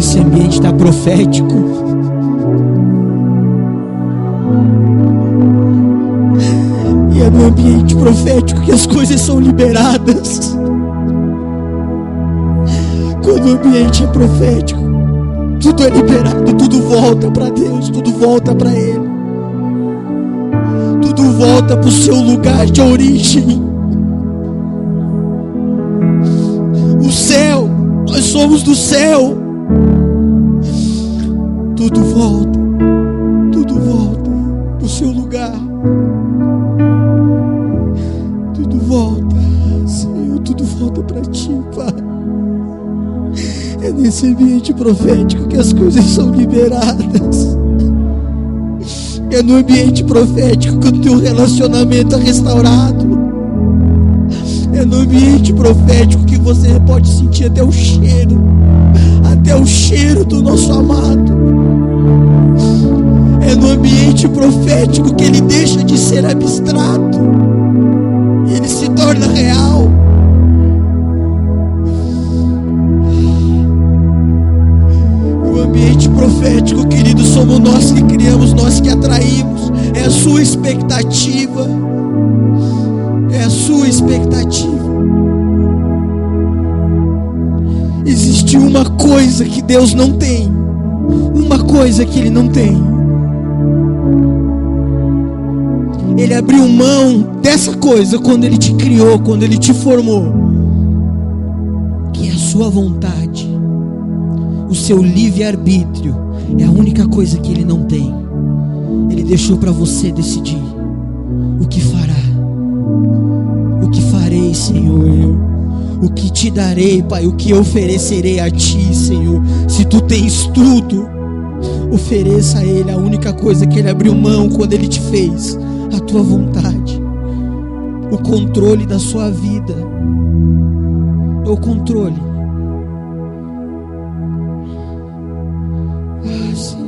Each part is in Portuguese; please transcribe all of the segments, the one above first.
esse ambiente está profético. E é no ambiente profético que as coisas são liberadas. Quando o ambiente é profético, tudo é liberado, tudo volta para Deus, tudo volta para Ele, tudo volta para o seu lugar de origem. O céu, nós somos do céu. Tudo volta para o seu lugar. Tudo volta, Senhor, tudo volta para Ti, Pai. É nesse ambiente profético que as coisas são liberadas. É no ambiente profético que o teu relacionamento é restaurado. É no ambiente profético que você pode sentir até o cheiro do nosso amado. É no ambiente profético que ele deixa de ser abstrato e ele se torna real. O ambiente profético, querido, somos nós que criamos, nós que atraímos. É a sua expectativa. É a sua expectativa. Existe uma coisa que Deus não tem. Uma coisa que Ele não tem. Ele abriu mão dessa coisa quando Ele te criou, quando Ele te formou, que é a sua vontade. O seu livre-arbítrio é a única coisa que Ele não tem. Ele deixou para você decidir o que fará. O que farei, Senhor, eu? O que te darei, Pai? O que oferecerei a Ti, Senhor? Se Tu tens tudo, ofereça a Ele a única coisa que Ele abriu mão quando Ele te fez, a Tua vontade, o controle da sua vida, o controle. Ah, Senhor.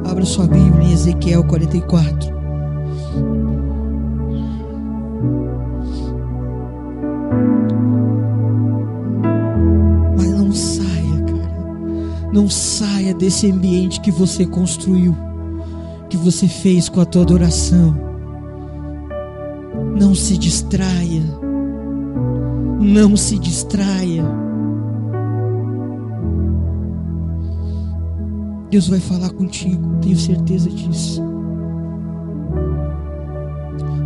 Abra sua Bíblia em Ezequiel 44. Mas não saia, cara. Não saia desse ambiente que você construiu, que você fez com a tua adoração. Não se distraia. Não se distraia. Deus vai falar contigo, tenho certeza disso.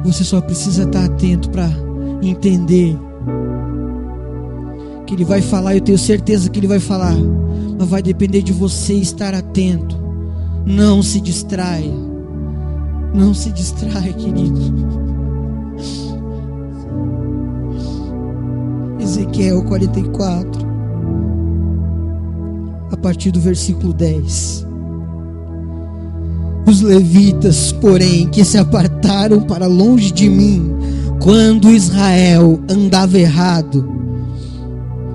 Você só precisa estar atento para entender que Ele vai falar. Eu tenho certeza que Ele vai falar, mas vai depender de você estar atento. Não se distraia. Não se distraia, querido. Ezequiel 44, a partir do versículo 10. Os levitas, porém, que se apartaram para longe de mim, quando Israel andava errado,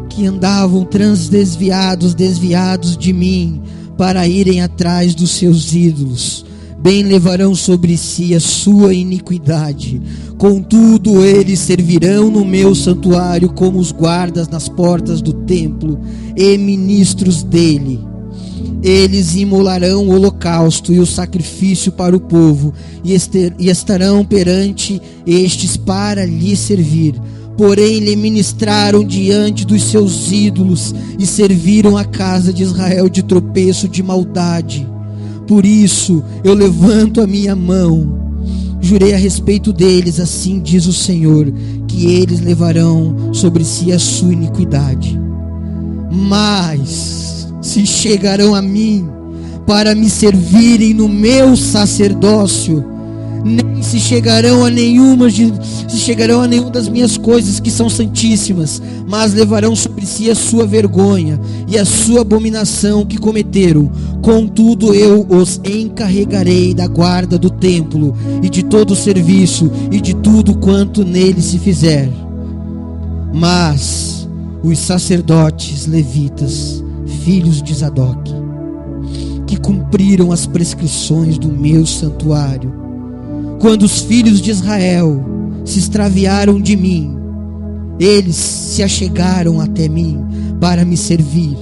que andavam desviados de mim, para irem atrás dos seus ídolos, bem levarão sobre si a sua iniquidade. Contudo, eles servirão no meu santuário como os guardas nas portas do templo e ministros dele. Eles imolarão o holocausto e o sacrifício para o povo, e estarão perante estes para lhe servir. Porém lhe ministraram diante dos seus ídolos, e serviram a casa de Israel de tropeço, de maldade. Por isso eu levanto a minha mão, jurei a respeito deles, assim diz o Senhor, que eles levarão sobre si a sua iniquidade. Mas se chegarão a mim para me servirem no meu sacerdócio, nem se chegarão a nenhuma das minhas coisas que são santíssimas, mas levarão sobre si a sua vergonha e a sua abominação que cometeram. Contudo eu os encarregarei da guarda do templo e de todo o serviço e de tudo quanto nele se fizer. Mas os sacerdotes levitas filhos de Zadok, que cumpriram as prescrições do meu santuário. Quando os filhos de Israel se extraviaram de mim, eles se achegaram até mim para me servir,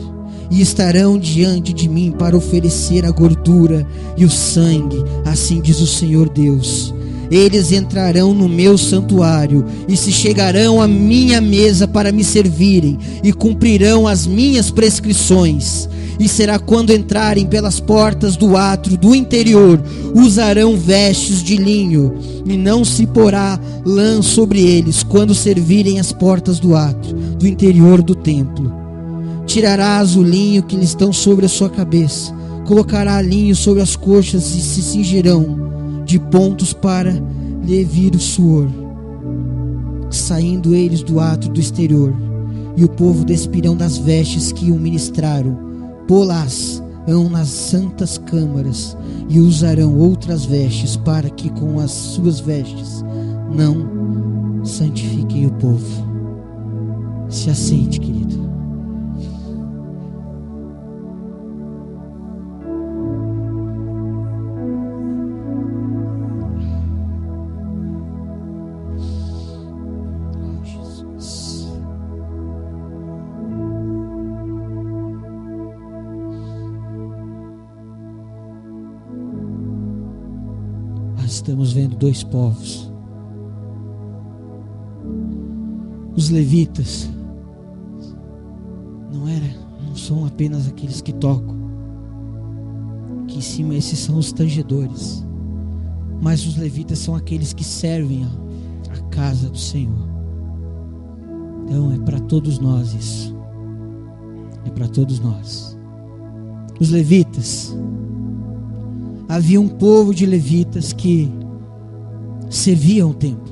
e estarão diante de mim para oferecer a gordura e o sangue, assim diz o Senhor Deus. Eles entrarão no meu santuário e se chegarão à minha mesa para me servirem, e cumprirão as minhas prescrições. E será quando entrarem pelas portas do átrio do interior, usarão vestes de linho, e não se porá lã sobre eles, quando servirem as portas do átrio do interior do templo. Tirarás o linho que lhes estão sobre a sua cabeça, colocará linho sobre as coxas, e se cingirão de pontos para lhe vir o suor, saindo eles do átrio do exterior. E o povo despirão das vestes que o ministraram, pô-las-ão nas santas câmaras, e usarão outras vestes, para que com as suas vestes não santifiquem o povo. Se assente, querido. Estamos vendo dois povos. Os levitas não são apenas aqueles que tocam, que em cima esses são os tangedores, mas os levitas são aqueles que servem a casa do Senhor. Então é para todos nós isso. É para todos nós. Os levitas, havia um povo de levitas que serviam o templo,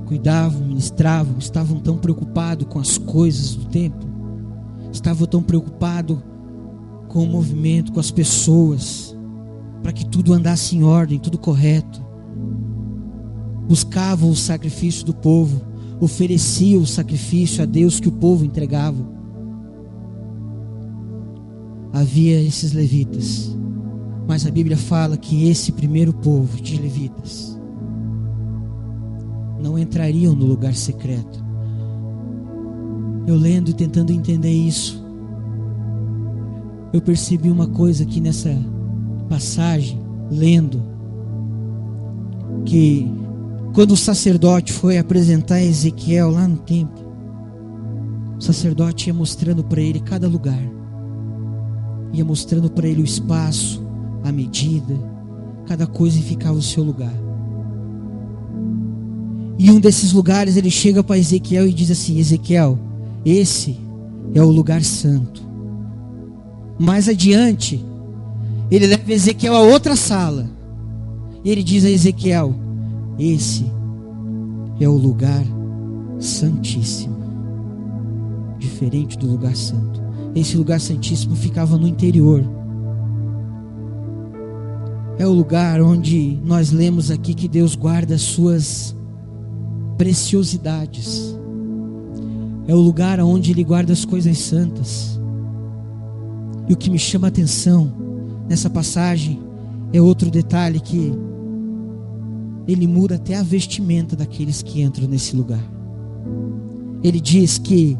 cuidavam, ministravam, estavam tão preocupados com as coisas do templo, estavam tão preocupados com o movimento, com as pessoas, para que tudo andasse em ordem, tudo correto. Buscavam o sacrifício do povo, ofereciam o sacrifício a Deus que o povo entregava. Havia esses levitas, mas a Bíblia fala que esse primeiro povo de levitas não entrariam no lugar secreto. Eu lendo e tentando entender isso, eu percebi uma coisa aqui nessa passagem, lendo, que quando o sacerdote foi apresentar Ezequiel lá no templo, o sacerdote ia mostrando para ele cada lugar, ia mostrando para ele o espaço, a medida, cada coisa ficava no seu lugar. E um desses lugares ele chega para Ezequiel e diz assim: Ezequiel, esse é o lugar santo. Mais adiante, ele leva Ezequiel a outra sala, e ele diz a Ezequiel: esse é o lugar santíssimo, diferente do lugar santo. Esse lugar santíssimo ficava no interior. É o lugar onde nós lemos aqui que Deus guarda as suas preciosidades. É o lugar onde Ele guarda as coisas santas. E o que me chama a atenção nessa passagem é outro detalhe, que Ele muda até a vestimenta daqueles que entram nesse lugar. Ele diz que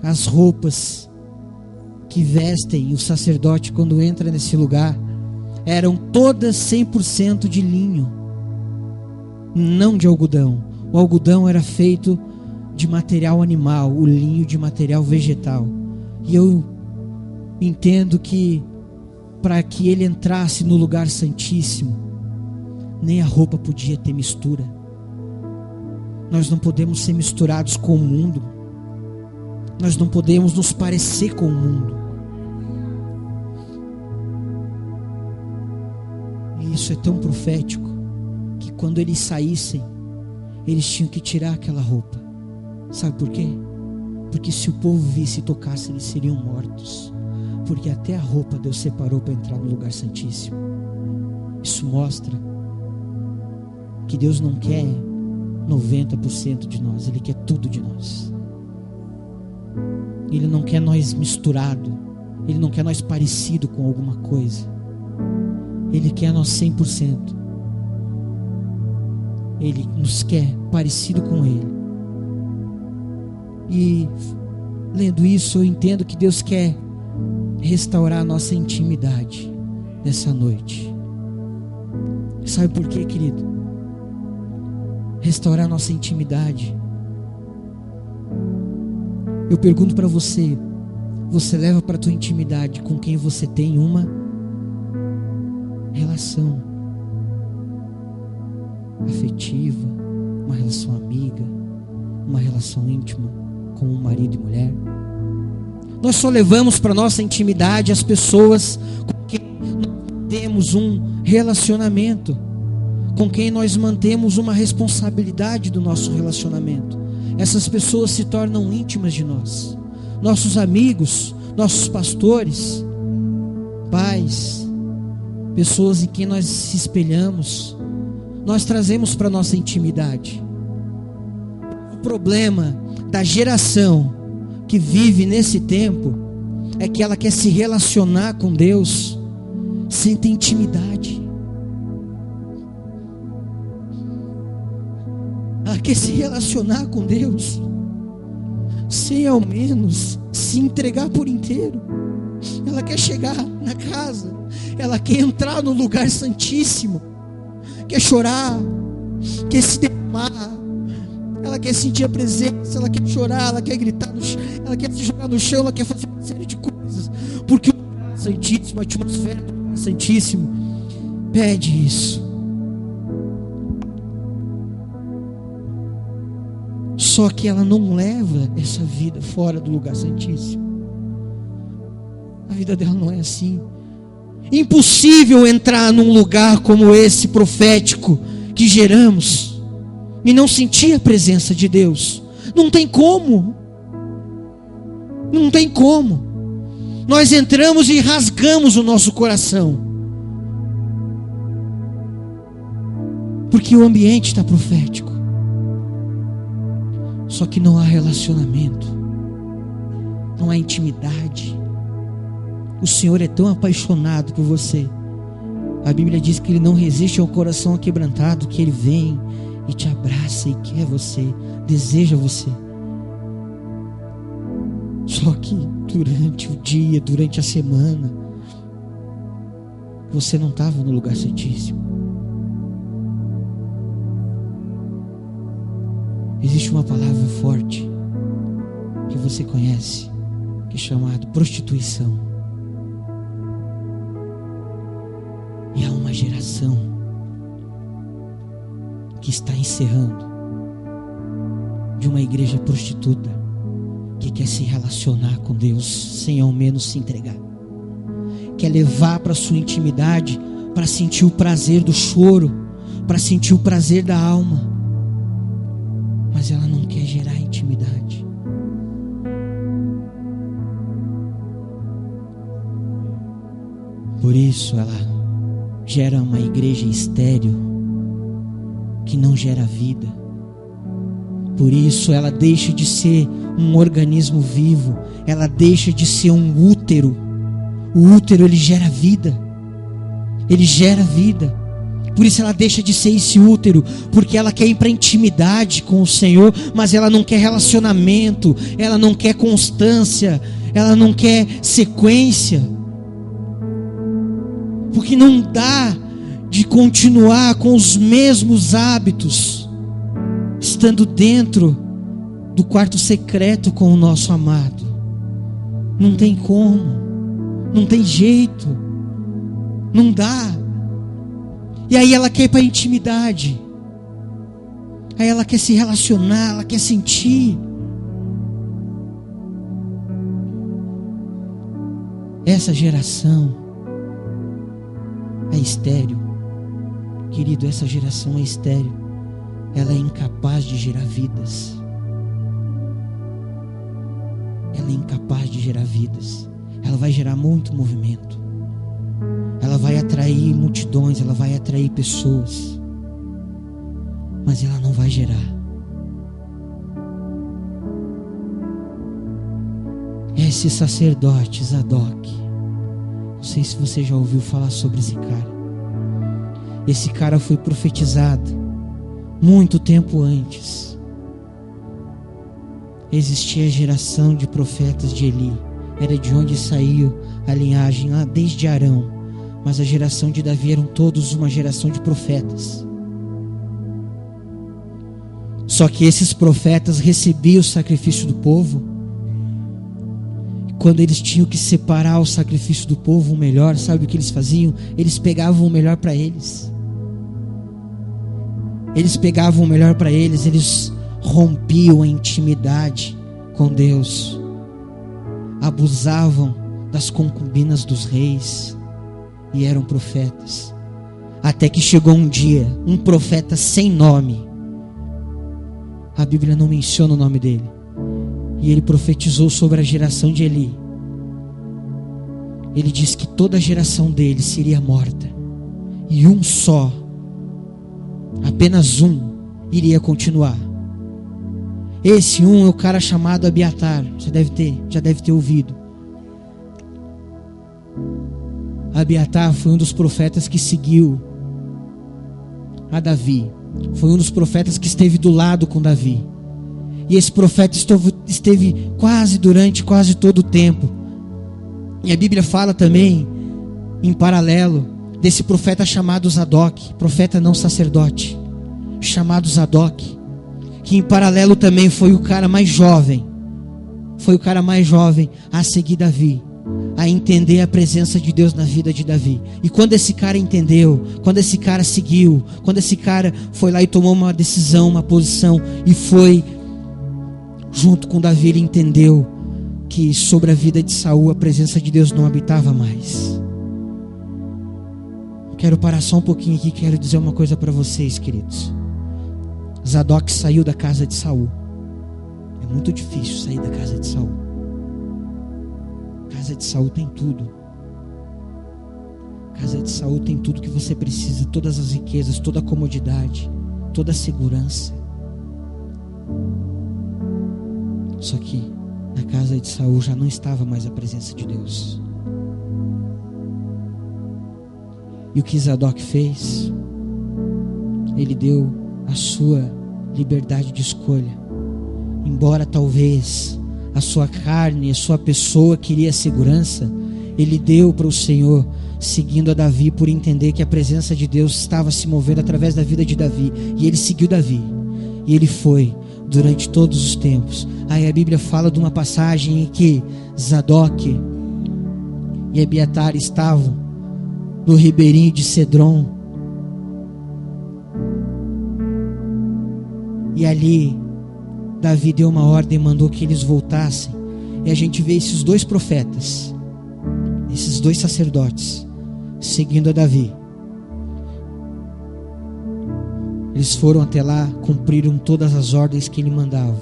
as roupas que vestem o sacerdote quando entra nesse lugar eram todas 100% de linho, não de algodão. O algodão era feito de material animal, o linho de material vegetal. E eu entendo que para que ele entrasse no lugar santíssimo, nem a roupa podia ter mistura. Nós não podemos ser misturados com o mundo. Nós não podemos nos parecer com o mundo. E isso é tão profético, que quando eles saíssem, eles tinham que tirar aquela roupa. Sabe por quê? Porque se o povo visse e tocasse, eles seriam mortos. Porque até a roupa Deus separou para entrar no lugar santíssimo. Isso mostra que Deus não quer 90% de nós, Ele quer tudo de nós. Ele não quer nós misturado. Ele não quer nós parecido com alguma coisa. Ele quer nós 100%. Ele nos quer parecido com Ele. E lendo isso, eu entendo que Deus quer restaurar a nossa intimidade nessa noite. Sabe por quê, querido? Restaurar a nossa intimidade. Eu pergunto para você: você leva para a tua intimidade com quem você tem uma relação afetiva, uma relação amiga, uma relação íntima com um marido e mulher? Nós só levamos para nossa intimidade as pessoas com quem nós temos um relacionamento, com quem nós mantemos uma responsabilidade do nosso relacionamento. Essas pessoas se tornam íntimas de nós. Nossos amigos, nossos pastores, pais, pessoas em quem nós se espelhamos, nós trazemos para nossa intimidade. O problema da geração que vive nesse tempo é que ela quer se relacionar com Deus sem ter intimidade. Ela quer se relacionar com Deus sem ao menos se entregar por inteiro. Ela quer chegar na casa, ela quer entrar no lugar santíssimo, quer chorar, quer se derramar, ela quer sentir a presença, ela quer chorar, ela quer gritar, ela quer se jogar no chão, ela quer fazer uma série de coisas, porque o lugar santíssimo, a atmosfera do lugar santíssimo pede isso. Só que ela não leva essa vida fora do lugar santíssimo. A vida dela não é assim. Impossível entrar num lugar como esse profético que geramos e não sentir a presença de Deus. Não tem como. Não tem como. Nós entramos e rasgamos o nosso coração, porque o ambiente está profético. Só que não há relacionamento, não há intimidade. O Senhor é tão apaixonado por você. A Bíblia diz que Ele não resiste ao coração aquebrantado, que Ele vem e te abraça e quer você, deseja você. Só que durante o dia, durante a semana, você não estava no lugar santíssimo. Existe uma palavra forte que você conhece, que é chamada prostituição. E há uma geração que está encerrando de uma igreja prostituta que quer se relacionar com Deus sem ao menos se entregar. Quer levar para sua intimidade para sentir o prazer do choro, para sentir o prazer da alma. Mas ela não quer gerar intimidade. Por isso ela gera uma igreja estéril, que não gera vida. Por isso ela deixa de ser um organismo vivo, ela deixa de ser um útero. O útero, ele gera vida. Ele gera vida. Por isso ela deixa de ser esse útero, porque ela quer ir para a intimidade com o Senhor, mas ela não quer relacionamento, ela não quer constância, ela não quer sequência. Porque não dá de continuar com os mesmos hábitos, estando dentro do quarto secreto com o nosso amado. Não tem como, não tem jeito, não dá. E aí ela quer ir para a intimidade, aí ela quer se relacionar, ela quer sentir. Essa geração é estéril, querido, essa geração é estéril. Ela é incapaz de gerar vidas. Ela é incapaz de gerar vidas. Ela vai gerar muito movimento. Ela vai atrair multidões, ela vai atrair pessoas, mas ela não vai gerar. esse sacerdote Zadok, não sei se você já ouviu falar sobre esse cara. Esse cara foi profetizado muito tempo antes. Existia a geração de profetas de Eli. Era de onde saiu a linhagem lá desde Arão. Mas a geração de Davi eram todos uma geração de profetas. Só que esses profetas recebiam o sacrifício do povo. Quando eles tinham que separar o sacrifício do povo, o melhor, sabe o que eles faziam? Eles pegavam o melhor para eles. Eles pegavam o melhor para eles, eles rompiam a intimidade com Deus. Abusavam das concubinas dos reis e eram profetas. Até que chegou um dia, um profeta sem nome. A Bíblia não menciona o nome dele. E ele profetizou sobre a geração de Eli. Ele disse que toda a geração dele seria morta. E um só, apenas um, iria continuar. Esse um é o cara chamado Abiatar. Você já deve ter ouvido. Abiatar foi um dos profetas que seguiu a Davi. Foi um dos profetas que esteve do lado com Davi. E esse profeta esteve durante quase todo o tempo. E a Bíblia fala também, em paralelo, desse profeta chamado Zadok, profeta não sacerdote, chamado Zadok, que em paralelo também foi o cara mais jovem. Foi o cara mais jovem a seguir Davi, a entender a presença de Deus na vida de Davi. E quando esse cara entendeu, quando esse cara seguiu, quando esse cara foi lá e tomou uma decisão, uma posição, e foi junto com Davi, ele entendeu que sobre a vida de Saul a presença de Deus não habitava mais. Quero parar só um pouquinho aqui, quero dizer uma coisa para vocês, queridos. Zadok saiu da casa de Saul. É muito difícil sair da casa de Saul. Casa de Saul tem tudo. Casa de Saul tem tudo que você precisa, todas as riquezas, toda a comodidade, toda a segurança. Só que na casa de Saul já não estava mais a presença de Deus. E o que Zadok fez? Ele deu a sua liberdade de escolha. Embora talvez a sua carne, a sua pessoa queria segurança, ele deu para o Senhor, seguindo a Davi, por entender que a presença de Deus estava se movendo através da vida de Davi. E ele seguiu Davi. E ele foi durante todos os tempos. Aí a Bíblia fala de uma passagem em que Zadok e Abiatar estavam no ribeirinho de Cedron. E ali Davi deu uma ordem, mandou que eles voltassem. E a gente vê esses dois profetas, esses dois sacerdotes, seguindo a Davi. Eles foram até lá, cumpriram todas as ordens que ele mandava.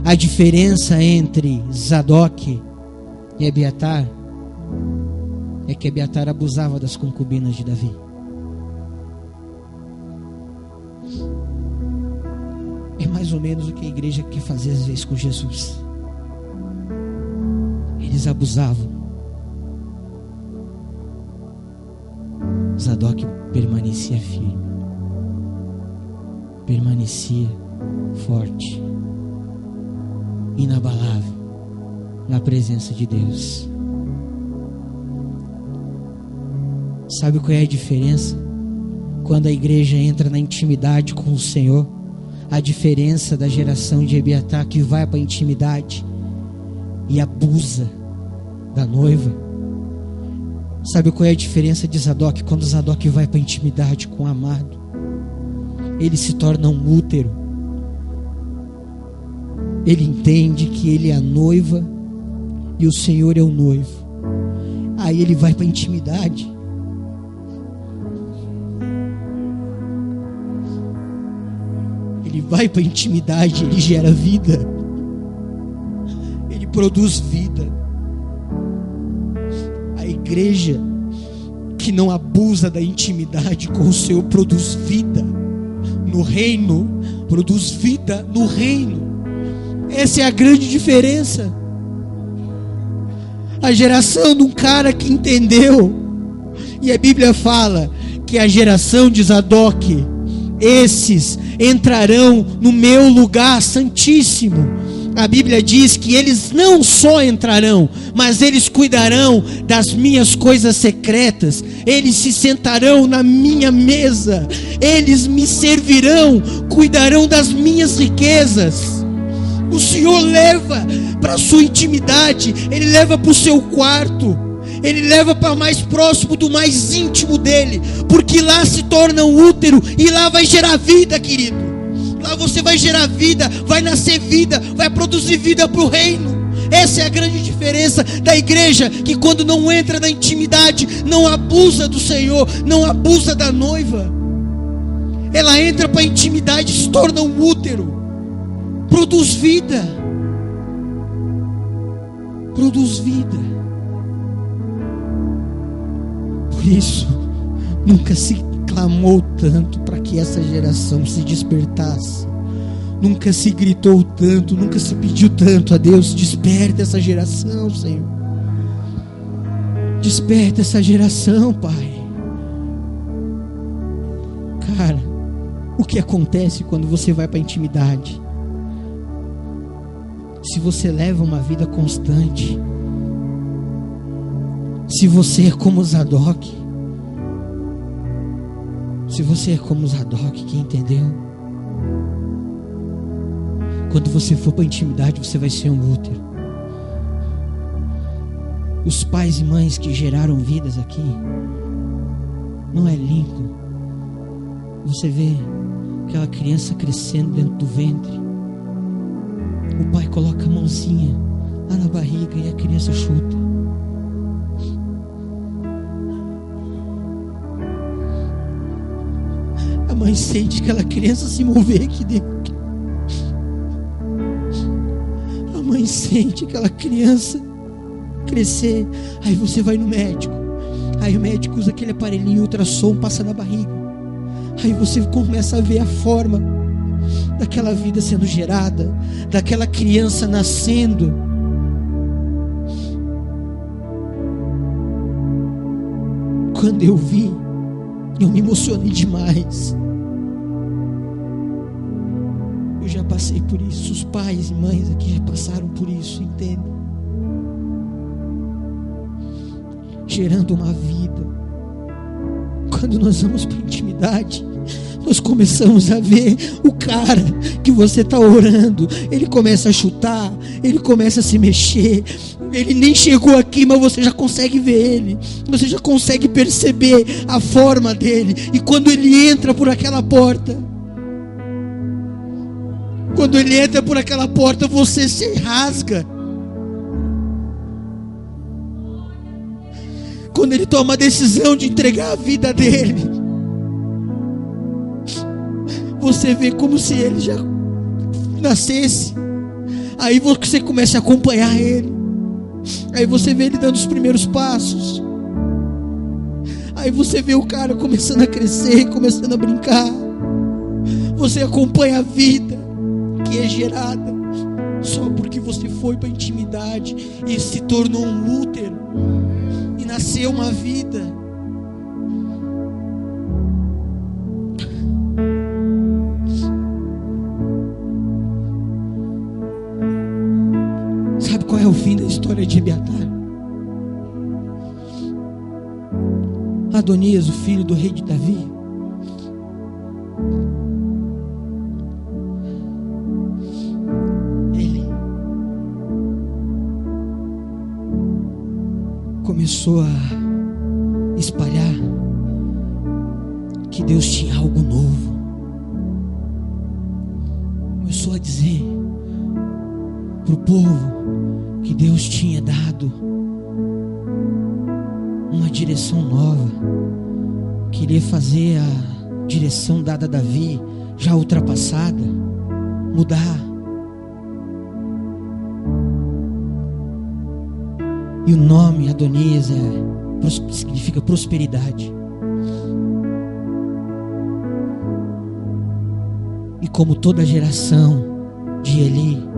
A diferença entre Zadok e Abiatar é que Abiatar abusava das concubinas de Davi. É mais ou menos o que a igreja quer fazer às vezes com Jesus. Eles abusavam. Zadok permanecia firme, permanecia forte, inabalável na presença de Deus. Sabe qual é a diferença? Quando a igreja entra na intimidade com o Senhor, a diferença da geração de Abiatar, que vai para a intimidade e abusa da noiva. Sabe qual é a diferença de Zadok? Quando Zadok vai para a intimidade com o amado, ele se torna um útero. Ele entende que ele é a noiva e o Senhor é o noivo. Aí ele vai para a intimidade. Ele vai para a intimidade, ele gera vida. Ele produz vida. A igreja que não abusa da intimidade com o Senhor produz vida no reino, produz vida no reino. Essa é a grande diferença. A geração de um cara que entendeu. E a Bíblia fala que a geração de Zadok, esses entrarão no meu lugar santíssimo. A Bíblia diz que eles não só entrarão, mas eles cuidarão das minhas coisas secretas. Eles se sentarão na minha mesa. Eles me servirão, cuidarão das minhas riquezas. O Senhor leva para a sua intimidade. Ele leva para o seu quarto. Ele leva para mais próximo do mais íntimo dele. Porque lá se torna um útero. E lá vai gerar vida, querido. Lá você vai gerar vida, vai nascer vida, vai produzir vida para o reino. Essa é a grande diferença da igreja, que quando não entra na intimidade, não abusa do Senhor, não abusa da noiva. Ela entra para a intimidade, se torna um útero, produz vida. Produz vida. Por isso, nunca se clamou tanto para que essa geração se despertasse. Nunca se gritou tanto, nunca se pediu tanto a Deus: desperta essa geração, Senhor. Desperta essa geração, Pai. Cara, o que acontece quando você vai para a intimidade? Se você leva uma vida constante, se você é como Zadok, se você é como Zadok, que entendeu? Quando você for para a intimidade, você vai ser um útero. Os pais e mães que geraram vidas aqui, não é lindo você vê aquela criança crescendo dentro do ventre? O pai coloca a mãozinha lá na barriga e a criança chuta. A mãe sente aquela criança se mover aqui dentro. A mãe sente aquela criança crescer. Aí você vai no médico. Aí o médico usa aquele aparelhinho ultrassom, passa na barriga. Aí você começa a ver a forma daquela vida sendo gerada, daquela criança nascendo. Quando eu vi, eu me emocionei demais. Eu já passei por isso. Os pais e mães aqui já passaram por isso, entendem? Gerando uma vida. Quando nós vamos para a intimidade, nós começamos a ver o cara que você está orando. Ele começa a chutar, ele começa a se mexer. Ele nem chegou aqui, mas você já consegue ver ele. Você já consegue perceber a forma dele. E quando ele entra por aquela porta, você se rasga. Quando ele toma a decisão de entregar a vida dele, você vê como se ele já nascesse. Aí você começa a acompanhar ele. Aí você vê ele dando os primeiros passos. Aí você vê o cara começando a crescer, começando a brincar. Você acompanha a vida que é gerada só porque você foi para a intimidade e se tornou um útero e nasceu uma vida. Sabe qual é o fim da história de Abiatar? Adonias, o filho do rei de Davi, ele começou a espalhar que Deus tinha algo novo. Começou a dizer para o povo que Deus tinha dado uma direção nova, queria fazer a direção dada a Davi já ultrapassada, mudar. E o nome Adonias significa prosperidade. E como toda geração de Eli,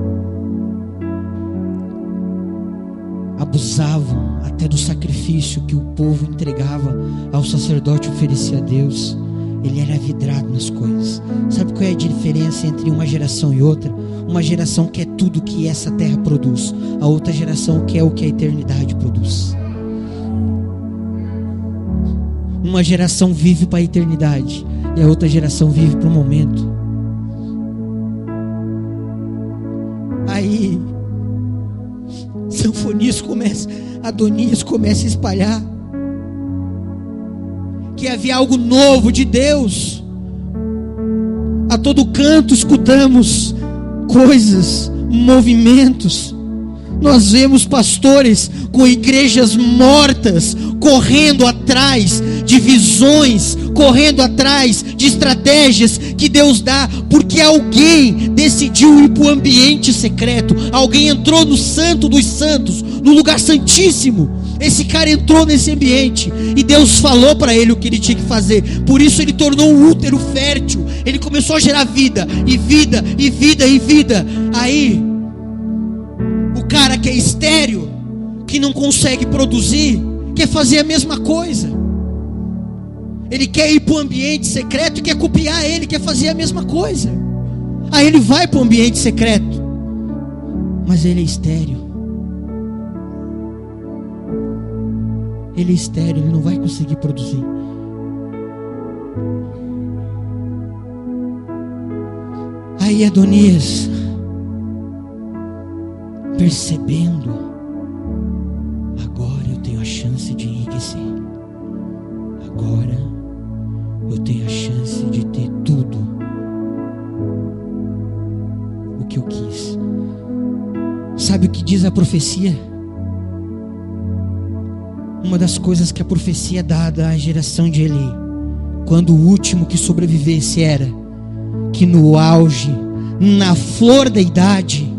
abusavam até do sacrifício que o povo entregava ao sacerdote, oferecia a Deus. Ele era vidrado nas coisas. Sabe qual é a diferença entre uma geração e outra? Uma geração quer tudo que essa terra produz, a outra geração quer o que a eternidade produz. Uma geração vive para a eternidade e a outra geração vive para o momento. Aí Adonias começa a espalhar que havia algo novo de Deus. A todo canto escutamos coisas, movimentos. Nós vemos pastores com igrejas mortas, correndo atrás de visões, correndo atrás de estratégias que Deus dá, porque alguém decidiu ir para o ambiente secreto. Alguém entrou no Santo dos Santos, no lugar santíssimo. Esse cara entrou nesse ambiente e Deus falou para ele o que ele tinha que fazer. Por isso ele tornou um útero fértil. Ele começou a gerar vida, e vida, e vida, e vida. Aí o cara que é estéril, que não consegue produzir, quer fazer a mesma coisa. Ele quer ir para o ambiente secreto e quer copiar ele, quer fazer a mesma coisa. Aí ele vai para o ambiente secreto, mas ele é estéril. Ele é estéril, ele não vai conseguir produzir. Aí Adonias, percebendo, agora eu tenho a chance de enriquecer. Agora eu tenho a chance de ter tudo o que eu quis. Sabe o que diz a profecia? Uma das coisas que a profecia dada à geração de Eli, quando o último que sobrevivesse, era que no auge, na flor da idade,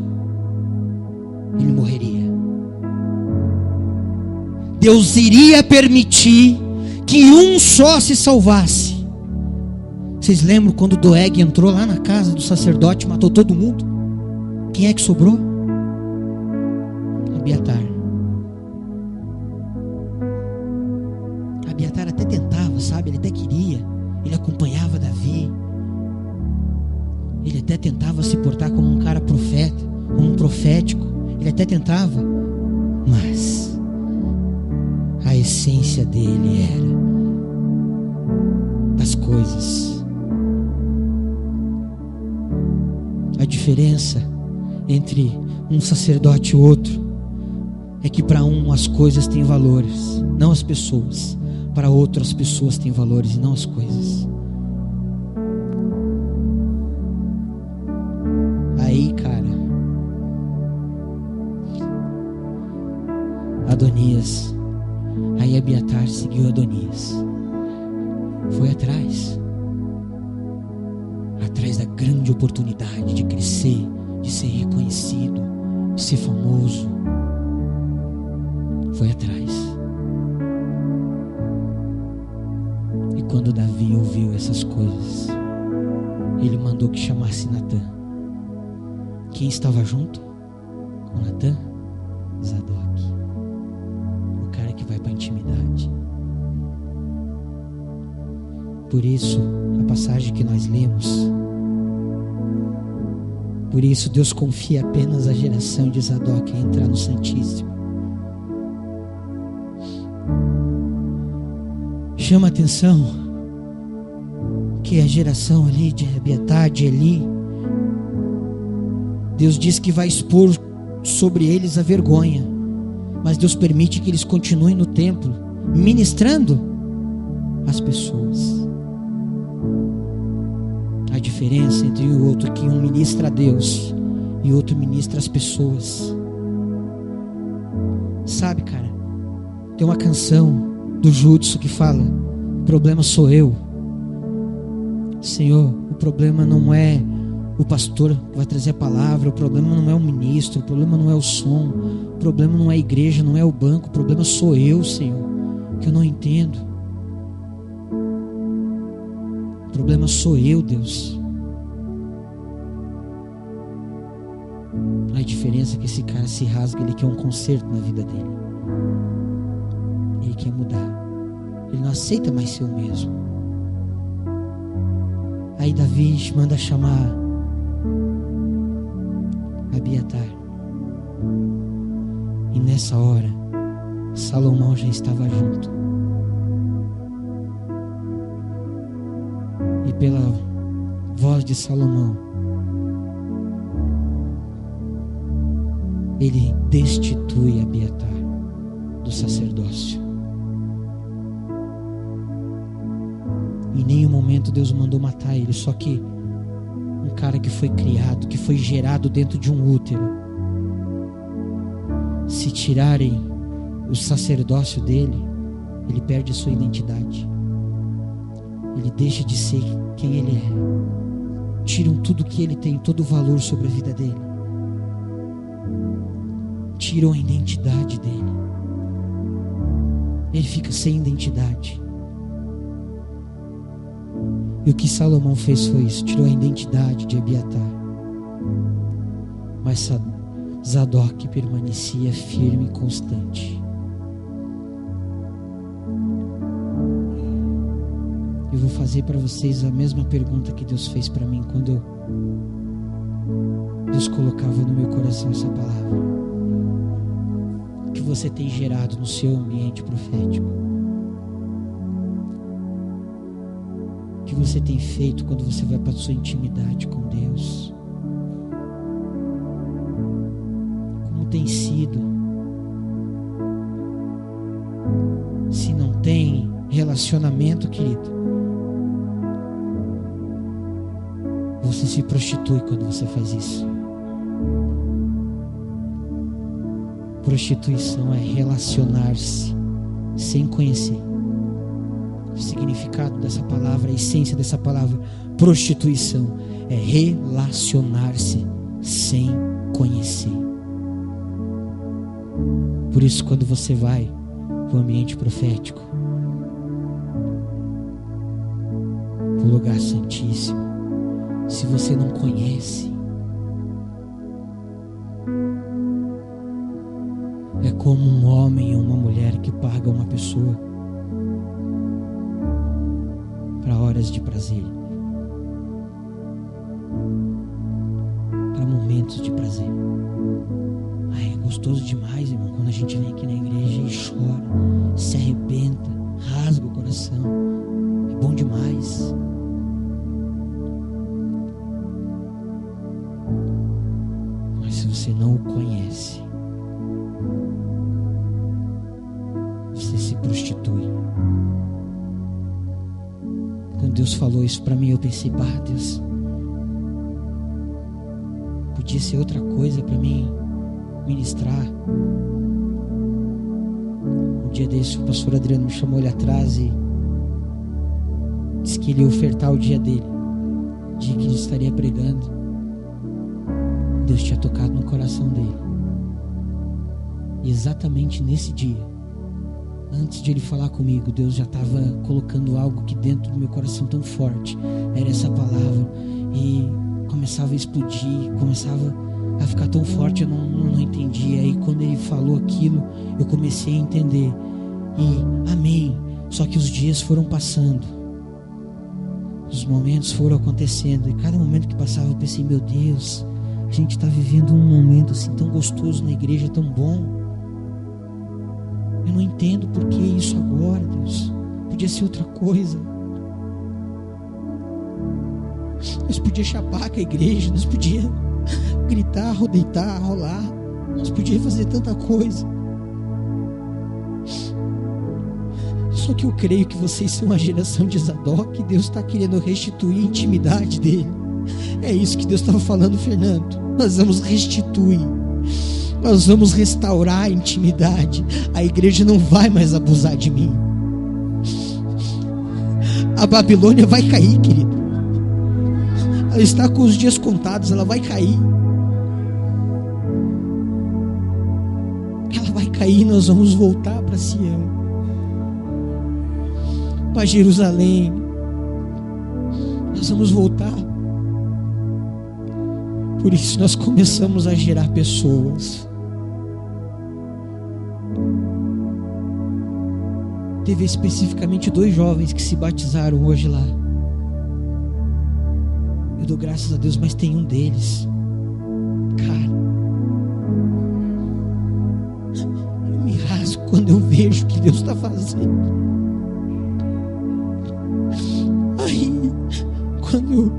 ele morreria. Deus iria permitir que um só se salvasse. Vocês lembram quando Doeg entrou lá na casa do sacerdote, matou todo mundo? Quem é que sobrou? Abiatar. Abiatar até tentava, sabe? Ele até queria. Ele acompanhava Davi. Ele até tentava se portar como um cara profeta, como um profético. Ele até tentava. Mas a essência dele era das coisas. A diferença entre um sacerdote e outro é que para um as coisas têm valores, não as pessoas. Para outro as pessoas têm valores e não as coisas. Aí, cara, Adonias, aí Abiatar seguiu Adonias, foi atrás da grande oportunidade de crescer, de ser reconhecido, de ser famoso. Foi atrás. E quando Davi ouviu essas coisas, ele mandou que chamasse Natã. Quem estava junto com Natã? Zadok, o cara que vai para a intimidade. Por isso, a passagem que nós lemos, por isso Deus confia apenas a geração de Zadok a entrar no Santíssimo. Chama a atenção que a geração ali de Abiatar, de Eli, Deus diz que vai expor sobre eles a vergonha, mas Deus permite que eles continuem no templo, ministrando as pessoas. A diferença entre um e o outro é que um ministra a Deus e outro ministra as pessoas. Sabe, cara, tem uma canção do Judson que fala: o problema sou eu. Senhor, o problema não é o pastor que vai trazer a palavra, o problema não é o ministro, o problema não é o som, o problema não é a igreja, não é o banco, o problema sou eu, Senhor, que eu não entendo. O problema sou eu, Deus. A diferença é que esse cara se rasga, ele quer um conserto na vida dele. Ele quer mudar. Ele não aceita mais ser o mesmo. Aí Davi manda chamar Abiatar. E nessa hora, Salomão já estava junto. E pela voz de Salomão, ele destitui Abiatar do sacerdócio. Em nenhum momento Deus mandou matar ele, só que um cara que foi criado, que foi gerado dentro de um útero, se tirarem o sacerdócio dele, ele perde a sua identidade. Ele deixa de ser quem ele é. Tiram tudo que ele tem, todo o valor sobre a vida dele. Tiram a identidade dele. Ele fica sem identidade. E o que Salomão fez foi isso, tirou a identidade de Abiatar. Mas Zadok permanecia firme e constante. Eu vou fazer para vocês a mesma pergunta que Deus fez para mim quando Deus colocava no meu coração essa palavra. O que você tem gerado no seu ambiente profético? O que você tem feito quando você vai para a sua intimidade com Deus? Como tem sido? Se não tem relacionamento, querido, você se prostitui quando você faz isso. Prostituição é relacionar-se sem conhecer. O significado dessa palavra, a essência dessa palavra, prostituição, é relacionar-se sem conhecer. Por isso, quando você vai para o ambiente profético, para o lugar santíssimo, se você não conhece, é como um homem ou uma mulher que paga uma pessoa para horas de prazer, para momentos de prazer. Ai, é gostoso demais, irmão, quando a gente vem aqui na igreja e chora, se arrebenta, rasga o coração. É bom demais. Mas se você não o conhece, você se prostitui. Quando Deus falou isso para mim, eu pensei, Deus, podia ser outra coisa para mim ministrar. Um dia desse, o pastor Adriano me chamou ali atrás e disse que ele ia ofertar o dia dele, o dia que ele estaria pregando. Deus tinha tocado no coração dele. E exatamente nesse dia, antes de ele falar comigo, Deus já estava colocando algo que dentro do meu coração tão forte. Era essa palavra. E começava a explodir, começava a ficar tão forte, eu não entendia. Aí quando ele falou aquilo, eu comecei a entender. E amém. Só que os dias foram passando, os momentos foram acontecendo, e cada momento que passava eu pensei, meu Deus, a gente está vivendo um momento assim tão gostoso na igreja, tão bom. Eu não entendo por que isso agora, Deus. Podia ser outra coisa. Nós podíamos chapar com a igreja, nós podíamos gritar, deitar, rolar, nós podíamos fazer tanta coisa. Só que eu creio que vocês são uma geração de Zadok, e Deus está querendo restituir a intimidade dele. É isso que Deus estava falando, Fernando. Nós vamos restituir, nós vamos restaurar a intimidade. A igreja não vai mais abusar de mim. A Babilônia vai cair, querido. Ela está com os dias contados, ela vai cair. Ela vai cair, nós vamos voltar para Sião, para Jerusalém. Nós vamos voltar. Por isso nós começamos a gerar pessoas. Teve especificamente 2 jovens que se batizaram hoje lá. Eu dou graças a Deus, mas tem um deles, cara, eu me rasgo quando eu vejo o que Deus está fazendo. Aí, quando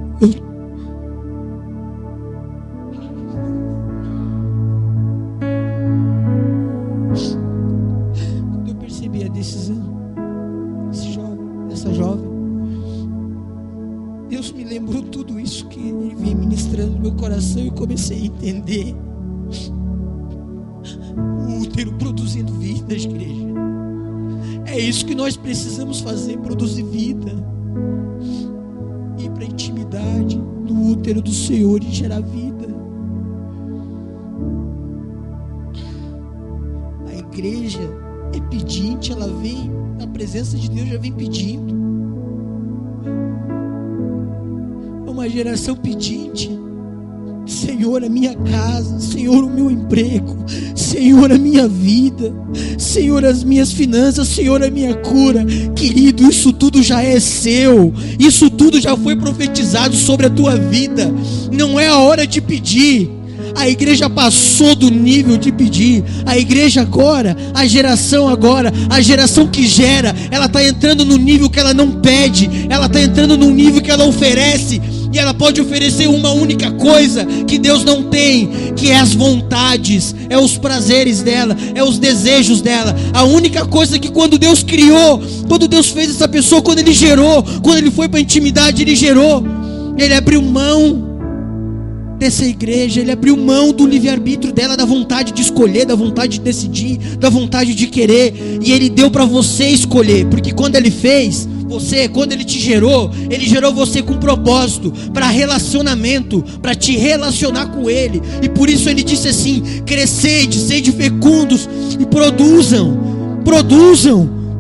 eu percebi a decisão dessa jovem, Deus me lembrou tudo isso que Ele vinha ministrando no meu coração e comecei a entender. O útero produzindo vida, igreja. É isso que nós precisamos fazer, produzir vida. Ir para a intimidade do útero do Senhor e gerar vida. A igreja é pedinte, ela vem, na presença de Deus já vem pedindo. Uma geração pedinte. Senhor, a minha casa, Senhor, o meu emprego, Senhor, a minha vida, Senhor, as minhas finanças, Senhor, a minha cura. Querido, isso tudo já é seu, isso tudo já foi profetizado sobre a tua vida. Não é a hora de pedir. A igreja passou do nível de pedir. A igreja agora, a geração que gera, ela está entrando no nível que ela não pede, ela está entrando no nível que ela oferece. E ela pode oferecer uma única coisa que Deus não tem, que é as vontades, é os prazeres dela, é os desejos dela. A única coisa que quando Deus criou, quando Deus fez essa pessoa, quando Ele gerou, quando Ele foi para a intimidade, Ele gerou. Ele abriu mão dessa igreja, Ele abriu mão do livre-arbítrio dela, da vontade de escolher, da vontade de decidir, da vontade de querer. E Ele deu para você escolher, porque quando Ele fez você, quando Ele te gerou, Ele gerou você com propósito, para relacionamento, para te relacionar com Ele. E por isso Ele disse assim: crescede, sede fecundos e produzam,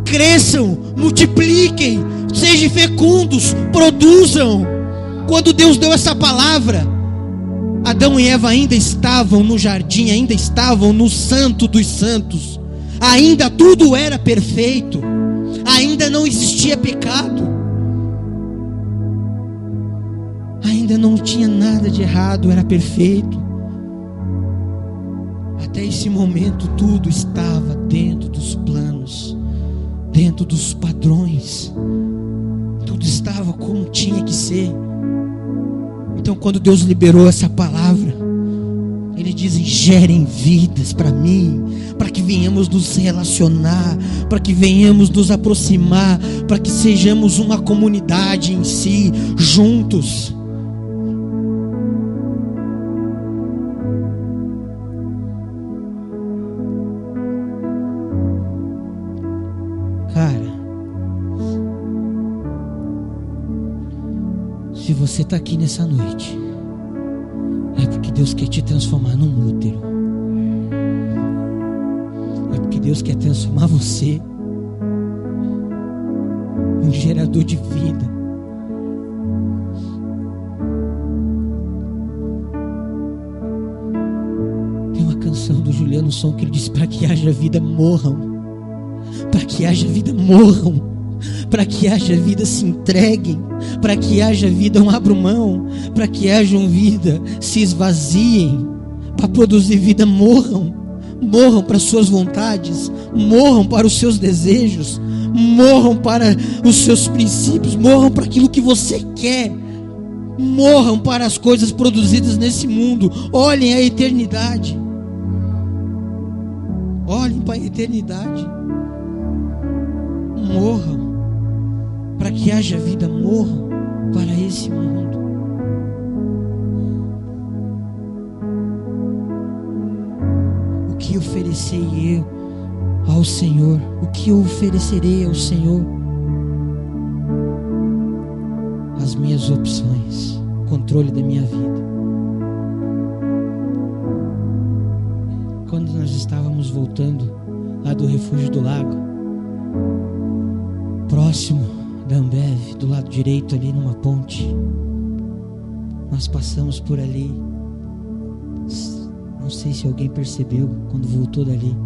cresçam, multipliquem, sejam fecundos, produzam. Quando Deus deu essa palavra, Adão e Eva ainda estavam no jardim, ainda estavam no santo dos santos, ainda tudo era perfeito, ainda não existia pecado, ainda não tinha nada de errado, era perfeito. Até esse momento tudo estava dentro dos planos, dentro dos padrões, tudo estava como tinha que ser. Então quando Deus liberou essa palavra, Ele diz: gerem vidas para mim, para que venhamos nos relacionar, para que venhamos nos aproximar, para que sejamos uma comunidade em si, juntos. Cara, se você está aqui nessa noite, é porque Deus quer te transformar num útero. É porque Deus quer transformar você num gerador de vida. Tem uma canção do Juliano Som que ele diz: para que haja vida, morram. Para que haja vida, morram. Para que haja vida, se entreguem. Para que haja vida, não abram mão. Para que haja vida, se esvaziem. Para produzir vida, morram. Morram para suas vontades, morram para os seus desejos, morram para os seus princípios, morram para aquilo que você quer, morram para as coisas produzidas nesse mundo. Olhem a eternidade, olhem para a eternidade. Morram para que haja vida, morram para esse mundo. O que oferecerei eu ao Senhor? O que eu oferecerei ao Senhor? As minhas opções, o controle da minha vida. Quando nós estávamos voltando lá do Refúgio do Lago, próximo da Ambev, do lado direito ali numa ponte, nós passamos por ali Não sei se alguém percebeu quando voltou dali.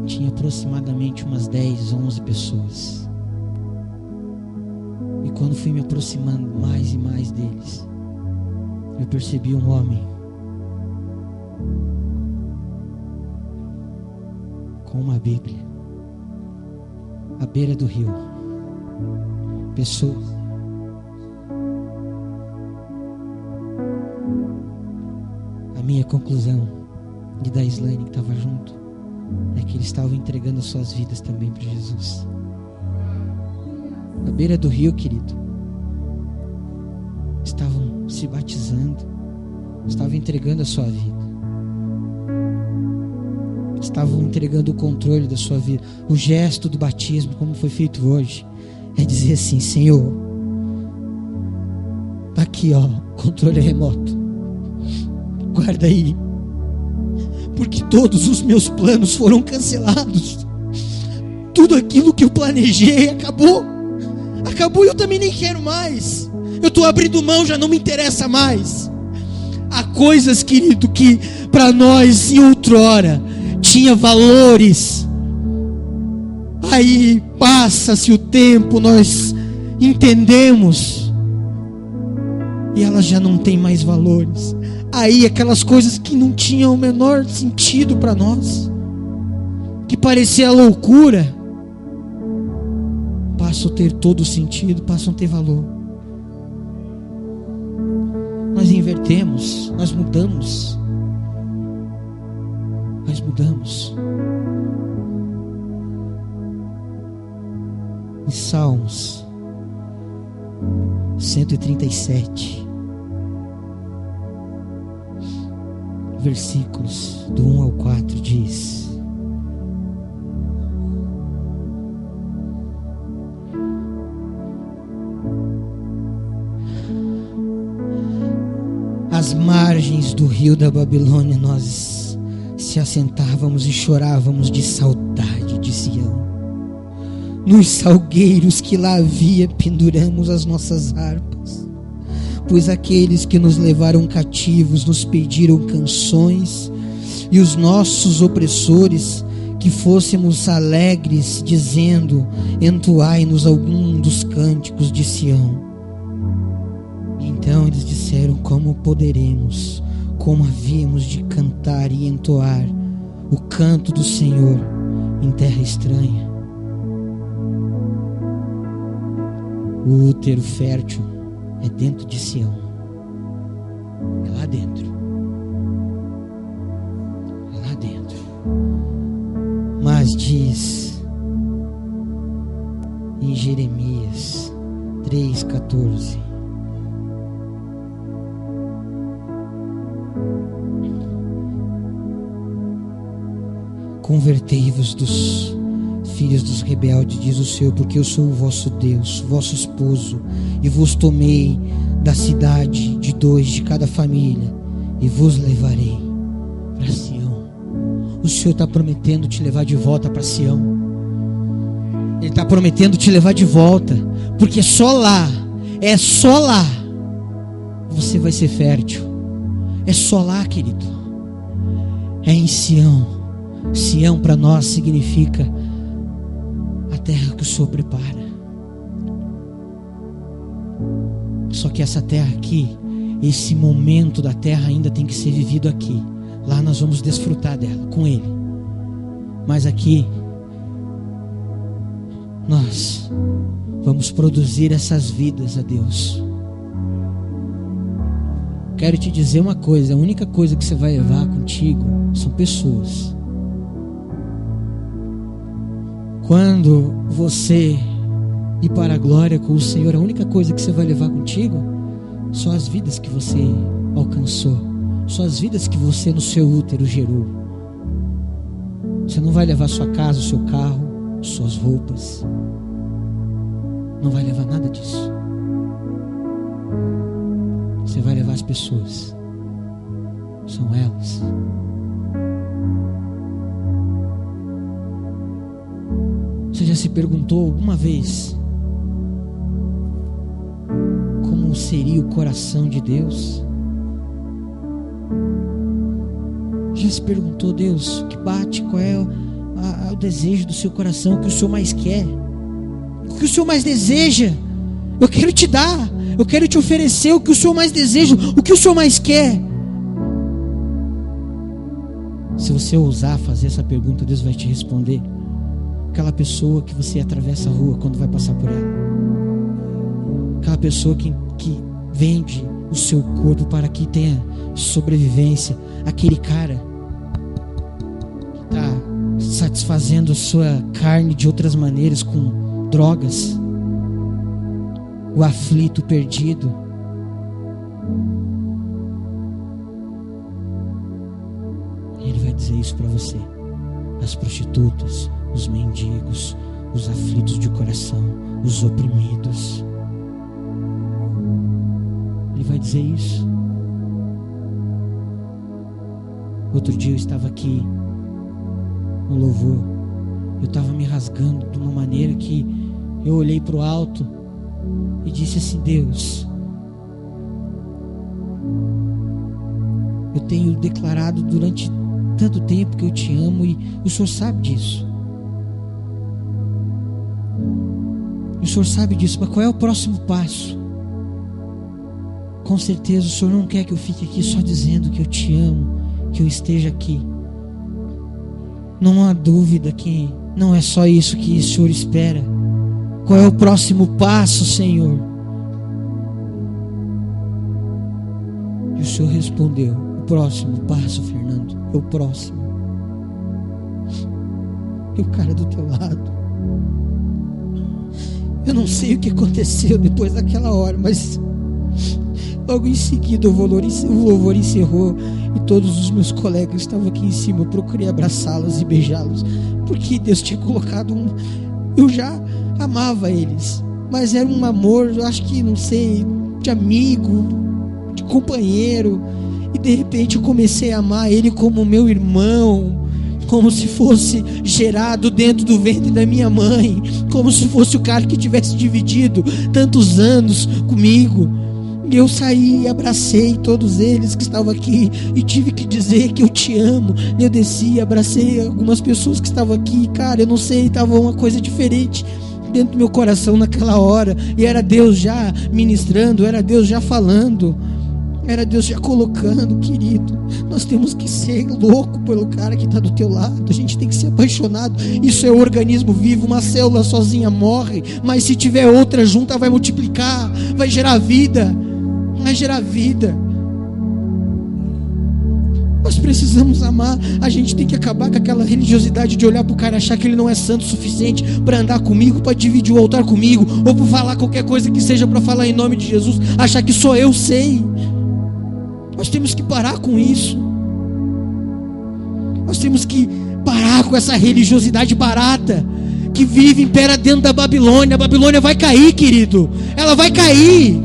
Tinha aproximadamente umas 10, 11 pessoas. E quando fui me aproximando mais e mais deles, eu percebi um homem com uma Bíblia à beira do rio. Pessoas. A minha conclusão, e da Islane que estava junto, é que eles estavam entregando as suas vidas também para Jesus. À beira do rio, querido, estavam se batizando, estavam entregando a sua vida, estavam entregando o controle da sua vida. O gesto do batismo, como foi feito hoje, é dizer assim: Senhor, tá aqui, ó, controle remoto, guarda aí, porque todos os meus planos foram cancelados. Tudo aquilo que eu planejei acabou e eu também nem quero mais. Eu estou abrindo mão, já não me interessa mais. Há coisas, querido, que para nós em outrora tinha valores. Aí passa-se o tempo, nós entendemos, e elas já não têm mais valores. Aí aquelas coisas que não tinham o menor sentido para nós, que parecia loucura, passam a ter todo o sentido, passam a ter valor. Nós invertemos, nós mudamos. Em Salmos 137, versículos do 1 ao 4 diz: às margens do rio da Babilônia nós se assentávamos e chorávamos de saudade de Sião. Nos salgueiros que lá havia penduramos as nossas harpas, pois aqueles que nos levaram cativos nos pediram canções, e os nossos opressores que fôssemos alegres, dizendo: entoai-nos algum dos cânticos de Sião. Então eles disseram: como poderemos, como havíamos de cantar e entoar o canto do Senhor em terra estranha? O útero fértil é dentro de Sião, é lá dentro, é lá dentro. Mas diz em Jeremias 3,14: convertei-vos dos filhos dos rebeldes, diz o Senhor, porque eu sou o vosso Deus, vosso esposo, e vos tomei da cidade de 2 de cada família, e vos levarei para Sião. O Senhor está prometendo te levar de volta para Sião. Ele está prometendo te levar de volta, porque é só lá você vai ser fértil. É só lá, querido. É em Sião. Sião para nós significa a terra que o Senhor prepara. Só que essa terra aqui, esse momento da terra ainda tem que ser vivido aqui. Lá nós vamos desfrutar dela com Ele. Mas aqui nós vamos produzir essas vidas a Deus. Quero te dizer uma coisa: a única coisa que você vai levar contigo são pessoas. Quando você ir para a glória com o Senhor, a única coisa que você vai levar contigo são as vidas que você alcançou, são as vidas que você no seu útero gerou. Você não vai levar sua casa, o seu carro, suas roupas, não vai levar nada disso. Você vai levar as pessoas, são elas. Você já se perguntou alguma vez como seria o coração de Deus? se perguntou: Deus, o que bate? Qual é o desejo do seu coração? O que o Senhor mais quer? O que o Senhor mais deseja? Eu quero te dar, eu quero te oferecer o que o Senhor mais deseja, o que o Senhor mais quer. Se você ousar fazer essa pergunta, Deus vai te responder. Aquela pessoa que você atravessa a rua quando vai passar por ela, aquela pessoa que vende o seu corpo para que tenha sobrevivência, aquele cara que está satisfazendo a sua carne de outras maneiras, com drogas, o aflito perdido. Ele vai dizer isso para você. As prostitutas, os mendigos, os aflitos de coração, os oprimidos. Ele vai dizer isso. Outro dia eu estava aqui no louvor, eu estava me rasgando de uma maneira que eu olhei para o alto e disse assim: Deus, eu tenho declarado durante tanto tempo que eu te amo e o Senhor sabe disso. O Senhor sabe disso, mas qual é o próximo passo? Com certeza o Senhor não quer que eu fique aqui só dizendo que eu te amo, que eu esteja aqui. Não há dúvida que não é só isso que o Senhor espera. Qual é o próximo passo, Senhor? E o Senhor respondeu: o próximo passo, Fernando, é o próximo. E o cara do teu lado. Eu não sei o que aconteceu depois daquela hora, mas logo em seguida o louvor encerrou e todos os meus colegas estavam aqui em cima. Eu procurei abraçá-los e beijá-los, porque Deus tinha colocado eu já amava eles, mas era um amor, eu acho que, não sei, de amigo, de companheiro. E de repente eu comecei a amar ele como meu irmão, como se fosse gerado dentro do ventre da minha mãe, como se fosse o cara que tivesse dividido tantos anos comigo. E eu saí e abracei todos eles que estavam aqui e tive que dizer que eu te amo. Eu desci e abracei algumas pessoas que estavam aqui. Cara, eu não sei, estava uma coisa diferente dentro do meu coração naquela hora, e era Deus já ministrando, era Deus já falando, era Deus já colocando. Querido, nós temos que ser louco pelo cara que está do teu lado. A gente tem que ser apaixonado. Isso é o organismo vivo. Uma célula sozinha morre, mas se tiver outra junta vai multiplicar, vai gerar vida, vai gerar vida. Nós precisamos amar. A gente tem que acabar com aquela religiosidade de olhar para o cara e achar que ele não é santo o suficiente para andar comigo, para dividir o altar comigo, ou para falar qualquer coisa que seja para falar em nome de Jesus, achar que só eu sei. Nós temos que parar com isso. Nós temos que parar com essa religiosidade barata que vive, impera dentro da Babilônia. A Babilônia vai cair, querido. Ela vai cair.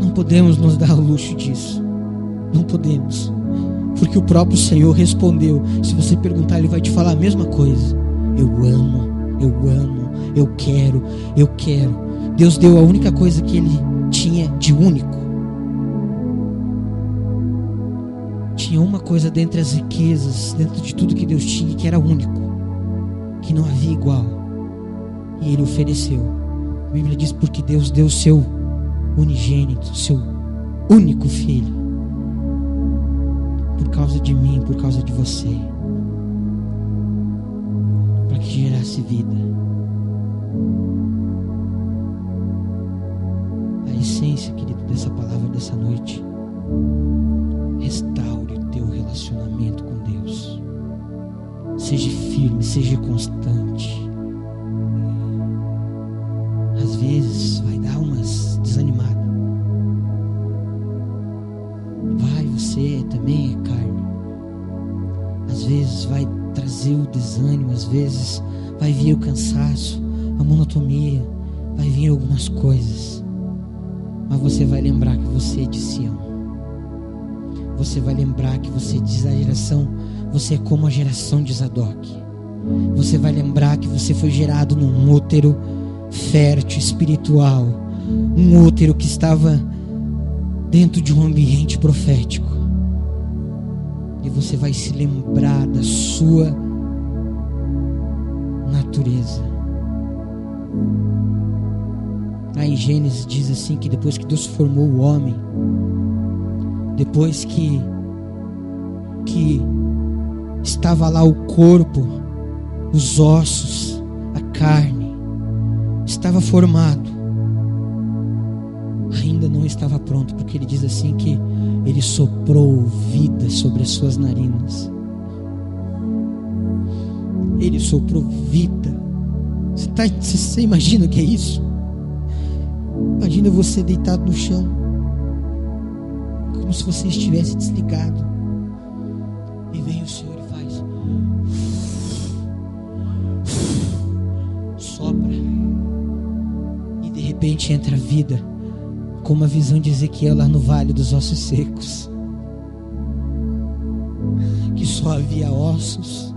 Não podemos nos dar o luxo disso. Não podemos. Porque o próprio Senhor respondeu. Se você perguntar, Ele vai te falar a mesma coisa. Eu amo, eu quero. Deus deu a única coisa que Ele tinha de único. Tinha uma coisa dentre as riquezas, dentro de tudo que Deus tinha, que era único, que não havia igual, e Ele ofereceu. A Bíblia diz: porque Deus deu o seu unigênito, seu único filho, por causa de mim, por causa de você, para que gerasse vida. A essência, querido, dessa palavra dessa noite: restaure o teu relacionamento com Deus. Seja firme, seja constante. Às vezes vai dar umas desanimadas. Você também é carne. Às vezes vai trazer o desânimo, às vezes vai vir o cansaço, a monotonia, vai vir algumas coisas. Mas você vai lembrar que você é de Sião. Você vai lembrar que você diz a geração, você é como a geração de Zadok. Você vai lembrar que você foi gerado num útero fértil, espiritual, um útero que estava dentro de um ambiente profético, e você vai se lembrar da sua natureza. Aí em Gênesis diz assim, que depois que Deus formou o homem, depois que estava lá o corpo, os ossos, a carne, estava formado, ainda não estava pronto, porque ele diz assim que ele soprou vida sobre as suas narinas. Ele soprou vida. Você imagina o que é isso? Imagina você deitado no chão, como se você estivesse desligado, e vem o Senhor e faz, sopra, e de repente entra a vida, como a visão de Ezequiel lá no vale dos ossos secos, que só havia ossos,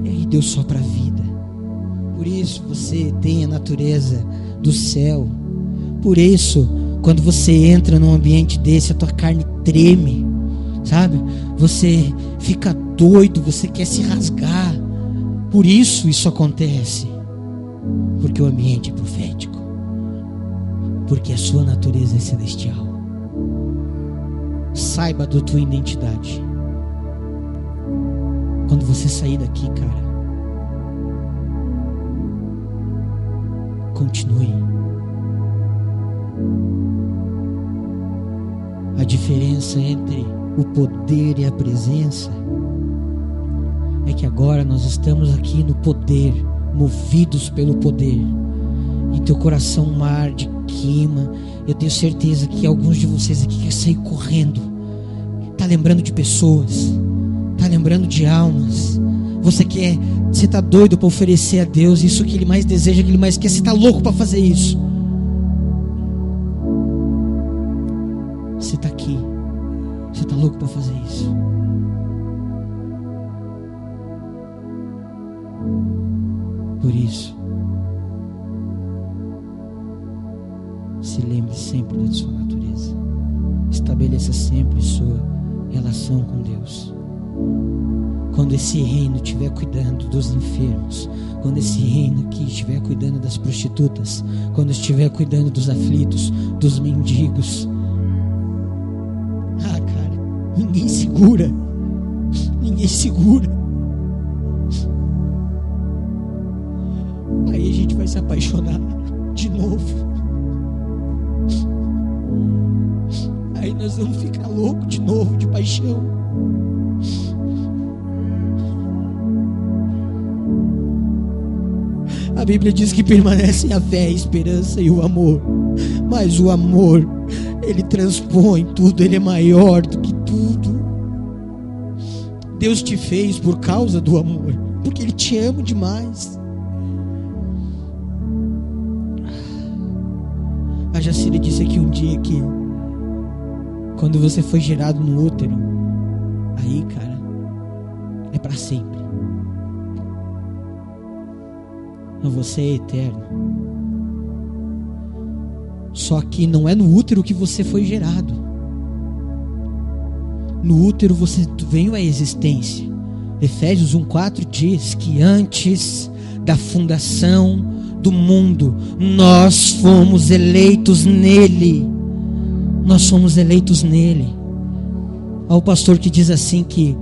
e aí Deus sopra a vida. Por isso você tem a natureza do céu. Por isso, quando você entra num ambiente desse, a tua carne treme, sabe? Você fica doido, você quer se rasgar. Por isso acontece, porque o ambiente é profético, porque a sua natureza é celestial. Saiba da tua identidade. Quando você sair daqui, cara, continue. A diferença entre o poder e a presença é que agora nós estamos aqui no poder, movidos pelo poder, e teu coração um mar de queima. Eu tenho certeza que alguns de vocês aqui querem sair correndo, tá lembrando de pessoas, tá lembrando de almas. Você tá doido para oferecer a Deus isso que Ele mais deseja, que Ele mais quer. Você tá louco para fazer isso. Você tá aqui, você tá louco para fazer isso. Por isso, se lembre sempre da sua natureza. Estabeleça sempre sua relação com Deus. Quando esse reino estiver cuidando dos enfermos, quando esse reino aqui estiver cuidando das prostitutas, quando estiver cuidando dos aflitos, dos mendigos, cara, ninguém segura. Aí a gente vai se apaixonar de novo. Aí nós vamos ficar loucos de novo de paixão. A Bíblia diz que permanecem a fé, a esperança e o amor. Mas o amor, ele transpõe tudo, ele é maior do que tudo. Deus te fez por causa do amor, porque Ele te ama demais. A Jacira disse aqui um dia que quando você foi gerado no útero, aí, cara, é para sempre. Você é eterno. Só que não é no útero que você foi gerado. No útero você veio à existência. Efésios 1:4 diz que antes da fundação do mundo, nós fomos eleitos nele. Nós somos eleitos nele. Há o pastor que diz assim que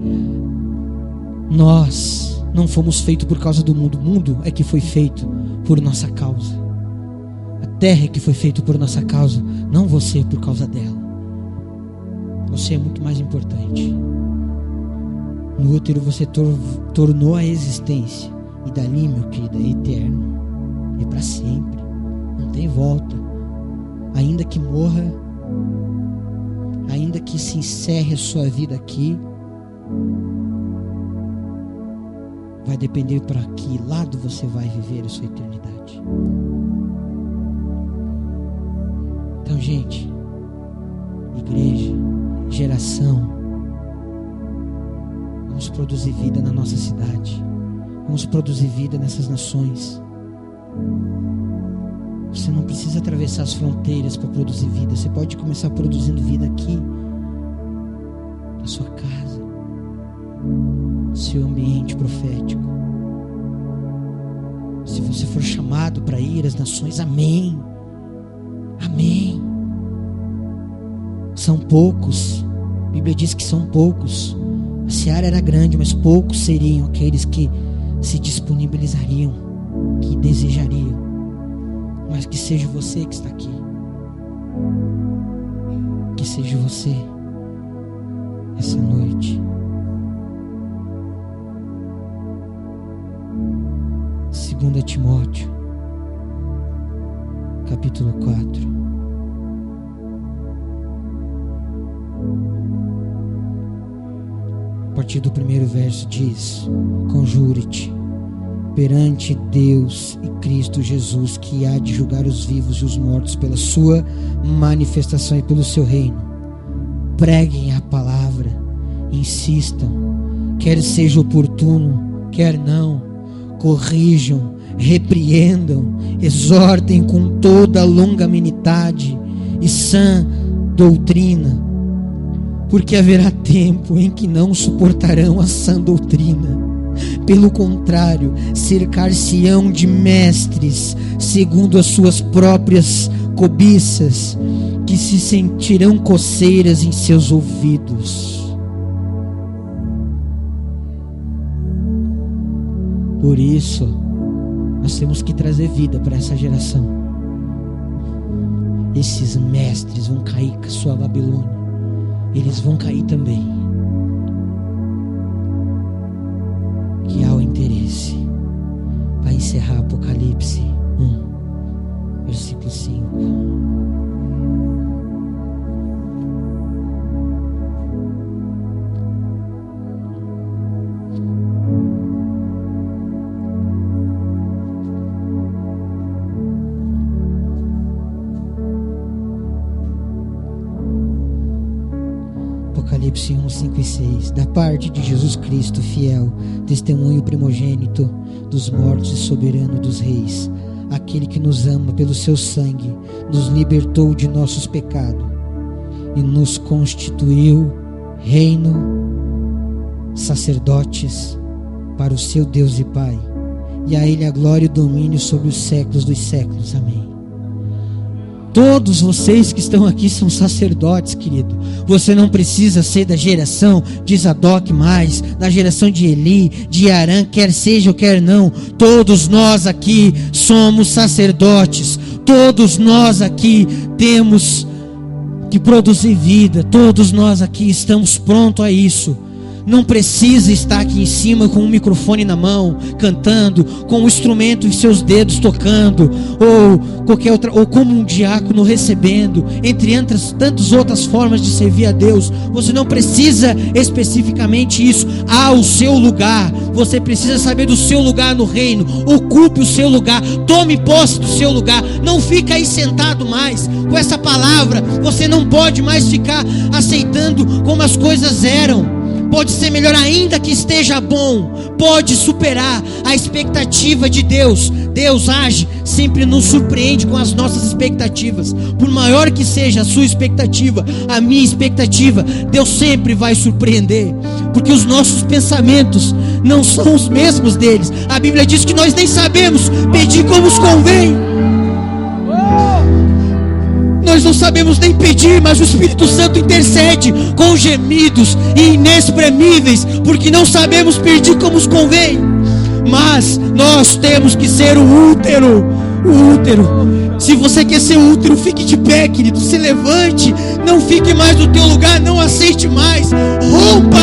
nós não fomos feitos por causa do mundo. O mundo é que foi feito por nossa causa. A terra é que foi feita por nossa causa, não você por causa dela. Você é muito mais importante. No útero você tornou a existência, e dali, meu querido, é eterno, é para sempre, não tem volta. Ainda que morra, ainda que se encerre a sua vida aqui, vai depender para que lado você vai viver a sua eternidade. Então, gente, igreja, geração, vamos produzir vida na nossa cidade, vamos produzir vida nessas nações. Você não precisa atravessar as fronteiras para produzir vida. Você pode começar produzindo vida aqui, na sua casa, no seu ambiente profético. Se você for chamado para ir às nações, amém. Amém. São poucos. A Bíblia diz que são poucos. A seara era grande, mas poucos seriam aqueles que se disponibilizariam, que desejariam. Mas que seja você que está aqui. Que seja você essa noite. 2 Timóteo, capítulo 4. A partir do primeiro verso diz: conjure-te perante Deus e Cristo Jesus, que há de julgar os vivos e os mortos pela sua manifestação e pelo seu reino. Preguem a palavra, insistam, quer seja oportuno, quer não, corrijam, repreendam, exortem com toda a longanimidade e sã doutrina, porque haverá tempo em que não suportarão a sã doutrina. Pelo contrário, cercar-se-ão de mestres segundo as suas próprias cobiças, que se sentirão coceiras em seus ouvidos. Por isso, nós temos que trazer vida para essa geração. Esses mestres vão cair com a sua Babilônia. Eles vão cair também. Que há o interesse para encerrar Apocalipse 1, versículo 5. Apocalipse 1, 5 e 6. Da parte de Jesus Cristo, fiel, testemunho primogênito dos mortos e soberano dos reis, aquele que nos ama pelo seu sangue, nos libertou de nossos pecados e nos constituiu reino, sacerdotes para o seu Deus e Pai, e a Ele a glória e o domínio sobre os séculos dos séculos. Amém. Todos vocês que estão aqui são sacerdotes, querido. Você não precisa ser da geração de Zadok mais, da geração de Eli, de Arã, quer seja ou quer não. Todos nós aqui somos sacerdotes. Todos nós aqui temos que produzir vida. Todos nós aqui estamos prontos a isso. Não precisa estar aqui em cima com um microfone na mão, cantando, com um instrumento em seus dedos tocando, ou qualquer outra, ou como um diácono recebendo, entre tantas outras formas de servir a Deus. Você não precisa especificamente isso. Há o seu lugar. Você precisa saber do seu lugar no reino. Ocupe o seu lugar. Tome posse do seu lugar. Não fica aí sentado mais com essa palavra. Você não pode mais ficar aceitando como as coisas eram. Pode ser melhor ainda que esteja bom. Pode superar a expectativa de Deus. Deus age, sempre nos surpreende com as nossas expectativas. Por maior que seja a sua expectativa, a minha expectativa, Deus sempre vai surpreender. Porque os nossos pensamentos não são os mesmos deles. A Bíblia diz que nós nem sabemos pedir como nos convém. Nós não sabemos nem pedir, mas o Espírito Santo intercede com gemidos inexprimíveis, porque não sabemos pedir como nos convém. Mas nós temos que ser o útero. O útero. Se você quer ser útero, fique de pé, querido. Se levante. Não fique mais no teu lugar. Não aceite mais. Rompa